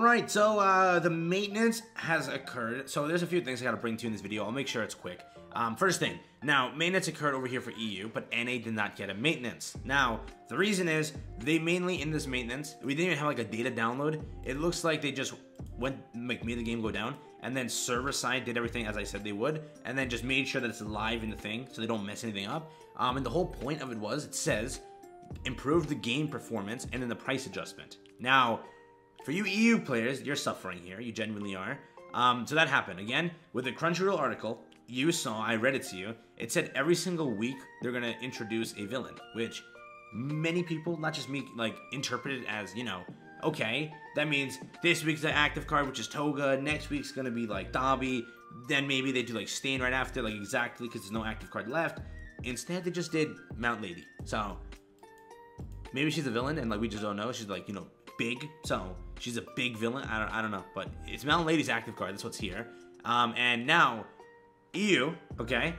Alright, so the maintenance has occurred. So there's a few things I gotta bring to you in this video. I'll make sure it's quick. First thing, now maintenance occurred over here for EU, but NA did not get a maintenance. Now, the reason is, they mainly in this maintenance, we didn't even have like a data download. It looks like they just made the game go down, and then server side did everything as I said they would, and then just made sure that it's live in the thing, so they don't mess anything up. And the whole point of it was, it says, improve the game performance and then the price adjustment. Now, for you EU players, you're suffering here, you genuinely are. So that happened. Again, with the Crunchyroll article, you saw, I read it to you, it said every single week they're gonna introduce a villain, which many people, not just me, like, interpreted as, you know, okay, that means this week's the active card, which is Toga, next week's gonna be, like, Dabi, then maybe they do, like, Stain right after, like, exactly, because there's no active card left. Instead, they just did Mount Lady. So, maybe she's a villain, and, like, we just don't know. She's, like, you know, big, so she's a big villain. I don't know, but it's Mount Lady's active card. That's what's here. And now, EU, okay,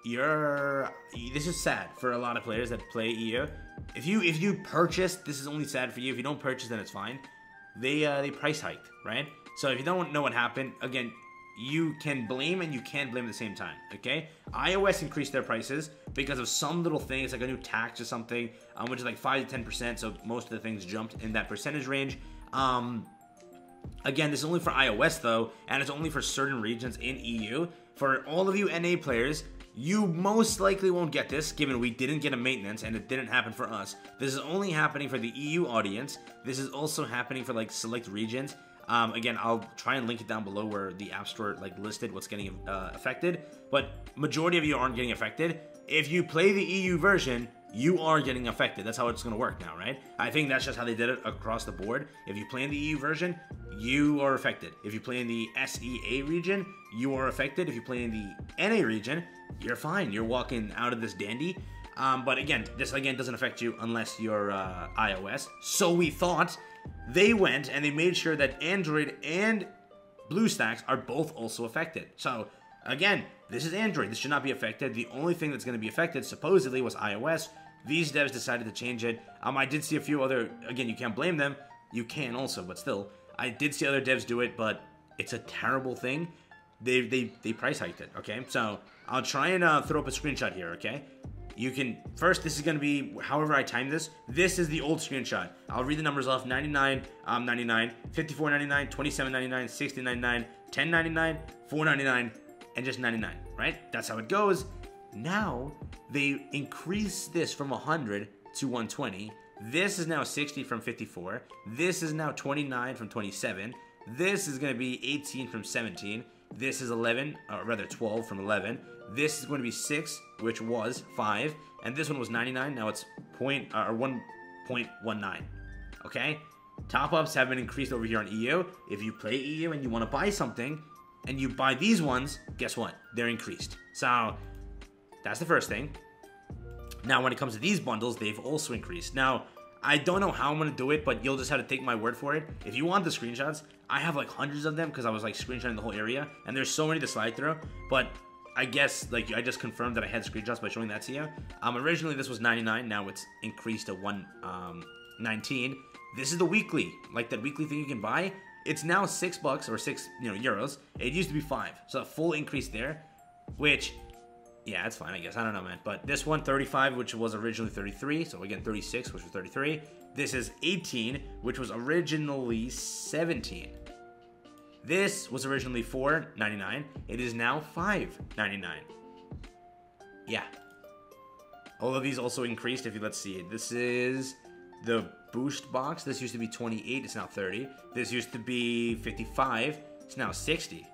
this is sad for a lot of players that play EU. If you purchase, this is only sad for you. If you don't purchase, then it's fine. They price hiked, right? So if you don't know what happened, again, you can blame and you can't blame at the same time, okay? iOS increased their prices because of some little thing. It's like a new tax or something, which is like 5 to 10%, so most of the things jumped in that percentage range. Again, this is only for iOS though, and it's only for certain regions in EU. For all of you NA players, you most likely won't get this, given we didn't get a maintenance and it didn't happen for us. This is only happening for the EU audience. This is also happening for like select regions. Again, I'll try and link it down below where the App Store like listed what's getting affected. But majority of you aren't getting affected. If you play the EU version, you are getting affected. That's how it's going to work now, right? I think that's just how they did it across the board. If you play in the EU version, you are affected. If you play in the SEA region, you are affected. If you play in the NA region, you're fine. You're walking out of this dandy. But again, this again doesn't affect you unless you're iOS. So we thought they went and they made sure that Android and BlueStacks are both also affected. So again, this is Android. This should not be affected. The only thing that's going to be affected supposedly was iOS. These devs decided to change it. I did see a few other, again, you can't blame them. You can also, but still. I did see other devs do it, but it's a terrible thing. They price hiked it, okay? So I'll try and throw up a screenshot here, okay? You can, first, this is going to be, however I time this, this is the old screenshot. I'll read the numbers off, 99, 99, 54.99, 27.99, 60.99, 10.99, 4.99, and just 99, right? That's how it goes. Now, they increase this from 100 to 120. This is now 60 from 54. This is now 29 from 27. This is going to be 18 from 17. This is 11, or rather 12 from 11. This is going to be 6, which was 5. And this one was 99. Now it's 1.19. Okay? Top-ups have been increased over here on EU. If you play EU and you want to buy something, and you buy these ones, guess what? They're increased. So, that's the first thing. Now, when it comes to these bundles, they've also increased. Now, I don't know how I'm going to do it, but you'll just have to take my word for it. If you want the screenshots, I have like hundreds of them because I was like screenshotting the whole area, and there's so many to slide through. But I guess like I just confirmed that I had screenshots by showing that to you. Originally, this was 99. Now it's increased to 119. This is the weekly, like that weekly thing you can buy. It's now $6 or 6 euros. It used to be 5, so a full increase there, which. Yeah, it's fine, I guess. I don't know, man. But this one, 35, which was originally 33. So, again, 36, which was 33. This is 18, which was originally 17. This was originally $4.99. It is now $5.99. Yeah. All of these also increased. If you, let's see. This is the boost box. This used to be 28. It's now 30. This used to be 55. It's now 60.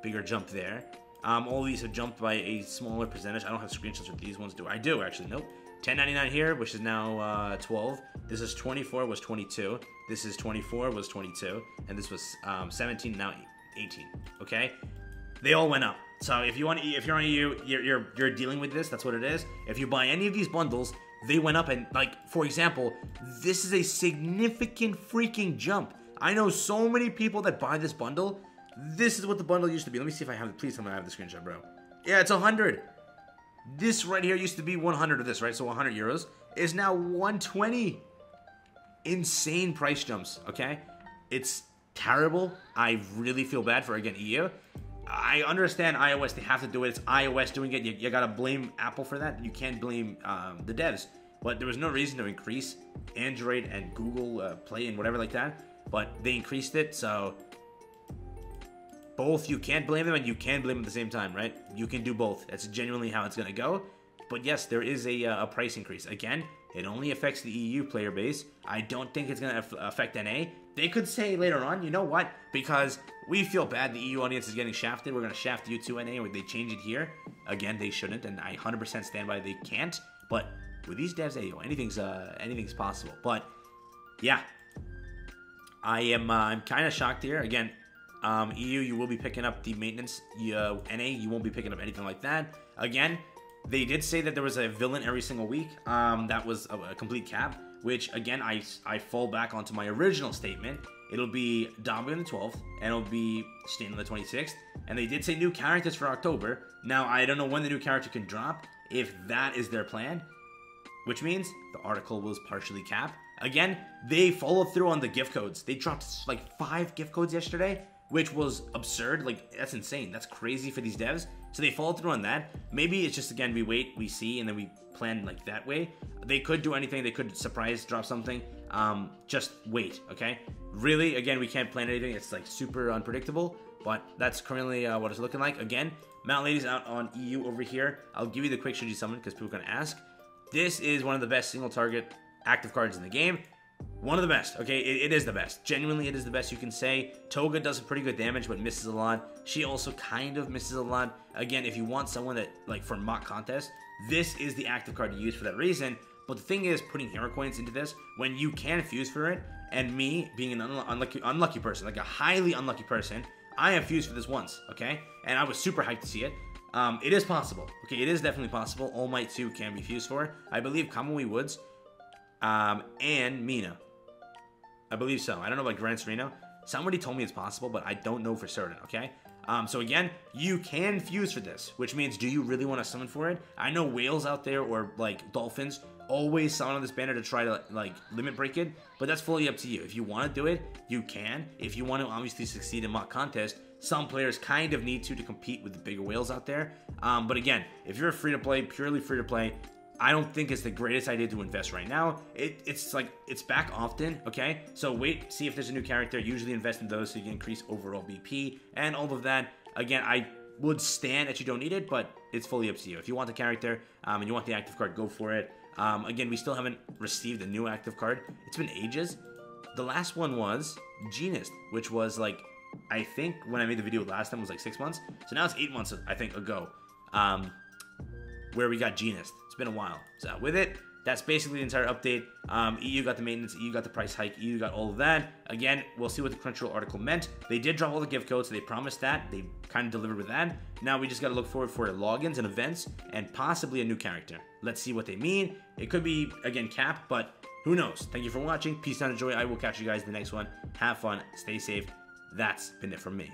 Bigger jump there. All these have jumped by a smaller percentage. I don't have screenshots of these ones, do I? I do, actually. Nope. $10.99 here, which is now 12. This is 24, was 22. This is 24, was 22. And this was 17, now 18. Okay? They all went up. So if you're on EU, you're dealing with this. That's what it is. If you buy any of these bundles, they went up. And, like, for example, this is a significant freaking jump. I know so many people that buy this bundle. This is what the bundle used to be. Let me see if I have it. Please tell me I have the screenshot, bro. Yeah, it's 100. This right here used to be 100 of this, right? So 100 euros is now 120. Insane price jumps, okay? It's terrible. I really feel bad for, again, EU. I understand iOS, they have to do it. It's iOS doing it. You gotta blame Apple for that. You can't blame the devs. But there was no reason to increase Android and Google Play and whatever like that. But they increased it, so both, you can't blame them and you can blame them at the same time, right? You can do both. That's genuinely how it's gonna go. But yes, there is a price increase. Again, it only affects the EU player base. I don't think it's gonna affect NA. They could say later on, you know what? Because we feel bad the EU audience is getting shafted, we're gonna shaft you to NA, or they change it here. Again, they shouldn't, and I 100% stand by they can't. But with these devs, hey, anything's possible. But yeah, I'm kind of shocked here. Again, EU, you will be picking up the maintenance. NA, you won't be picking up anything like that. Again, they did say that there was a villain every single week. That was a complete cap, which again, I fall back onto my original statement. It'll be Dabi on the 12th, and it'll be Stain on the 26th. And they did say new characters for October. Now, I don't know when the new character can drop, if that is their plan, which means the article was partially capped. Again, they followed through on the gift codes. They dropped like 5 gift codes yesterday, which was absurd. Like, that's insane. That's crazy for these devs. So they followed through on that. Maybe it's just, again, we wait, we see, and then we plan like that way. They could do anything. They could surprise drop something. Just wait, okay? Really, again, we can't plan anything. It's like super unpredictable, but that's currently what it's looking like. Again, Mount Lady's out on EU over here. I'll give you the quick should you summon because people are going to ask. This is one of the best single target active cards in the game. One of the best, okay? It is the best. Genuinely, it is the best you can say. Toga does pretty good damage, but misses a lot. She also kind of misses a lot. Again, if you want someone that, like, for mock contest, this is the active card to use for that reason. But the thing is, putting hero coins into this, when you can fuse for it, and me being an unlucky person, like a highly unlucky person, I have fused for this once, okay? And I was super hyped to see it. It is possible, okay? It is definitely possible. All Might 2 can be fused for. I believe Kamui Woods, and Mina. I believe so. I don't know about Gran Sereno. Somebody told me it's possible, but I don't know for certain, okay? So again, you can fuse for this, which means, do you really want to summon for it? I know whales out there, or like dolphins, always summon on this banner to try to like limit break it, but that's fully up to you. If you want to do it, you can. If you want to obviously succeed in mock contest, some players kind of need to compete with the bigger whales out there. But again, if you're free to play, purely free to play, I don't think it's the greatest idea to invest right now. It's like, it's back often, okay? So wait, see if there's a new character. Usually invest in those so you can increase overall BP and all of that. Again, I would stand that you don't need it, but it's fully up to you. If you want the character and you want the active card, go for it. Again, we still haven't received a new active card. It's been ages. The last one was Genist, which was like, I think when I made the video last time was like 6 months. So now it's 8 months, I think, ago, where we got Genist. It's been a while. So with it, that's basically the entire update. EU got the maintenance, EU got the price hike, EU got all of that. Again, we'll see what the Crunchyroll article meant. They did drop all the gift codes, so they promised that. They kind of delivered with that. Now we just got to look forward for logins and events and possibly a new character. Let's see what they mean. It could be, again, cap, but who knows? Thank you for watching. Peace out and joy. I will catch you guys in the next one. Have fun. Stay safe. That's been it from me.